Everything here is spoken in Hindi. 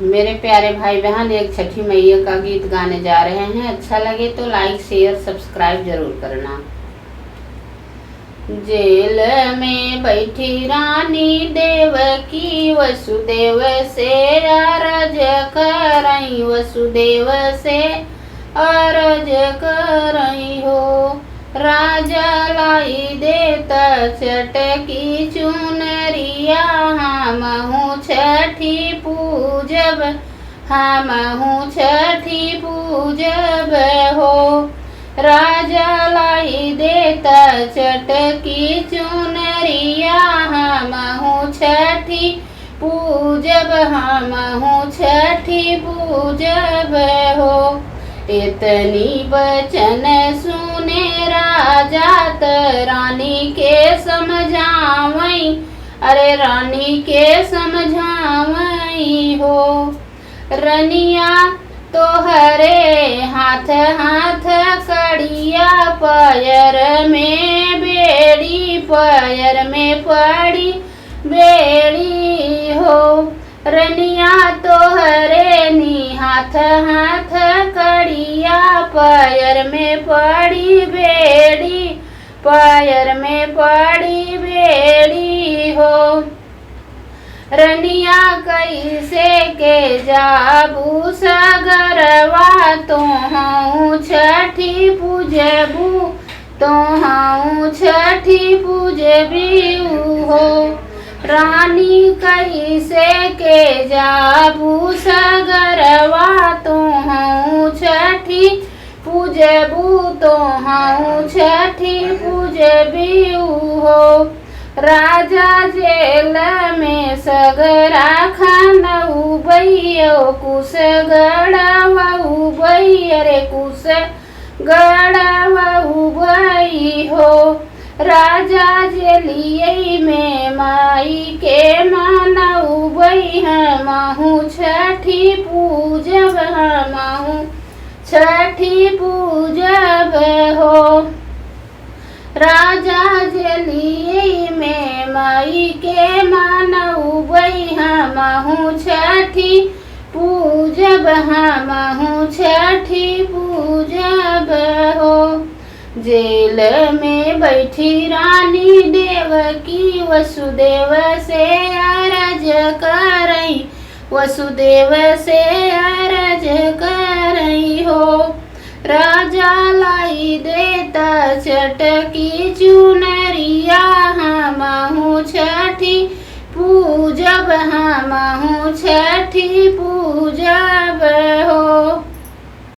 मेरे प्यारे भाई बहन, एक छठी मैया का गीत गाने जा रहे हैं। अच्छा लगे तो लाइक शेयर सब्सक्राइब जरूर करना। जेल में बैठी रानी देवकी वसुदेव से अरज करई, वसुदेव से अरज करई हो। राजा लाई देता चटकी चुनरिया, हमहू छठी पूजब, हमहू छठी पूजब हो। राजा लाई देता चटकी चुनरिया, हमहू छठी पूजब, हमहू छठी पूजब हो। इतनी बचन सुने राजा त रानी के समझावई, अरे रानी के समझावई हो। रनिया तोहरे हाथ हाथ कड़िया, पैर में बेड़ी, पैर में पड़ी बेड़ी हो। रनिया तोहरे नी हाथ हाथ कड़िया, पैर में पड़ी बेड़ी, पैर में पड़ी बेड़ी हो। रनिया कैसे के जाबू सगरवा, तोहू छठी पूजबू, तोहू छठी पूजबी हो। रानी कैसे के जाबू सगरवा, तोहू छठी पूजबू, तोहू छठी पूजबी हो। राजा जेल में सगरा खानऊ बैयो, कुश गड़ाऊ बै, अरे कुश गड़ाऊ बै हो। राजा जेलिए में माई के मानऊ बै, हमहू छठी पूजब, हमहू छठी पूजब हो। राजा जेलिए में माई के मानऊ बै, हमहू छठी पूजब, हमहू छठी पूजब हो। जेल में बैठी रानी देवकी वसुदेव से अरज करई, वसुदेव से अरज करई हो। राजा लाई देता चटकी चुनरिया, हमहू छठी पूजब, हमहू छठी पूजब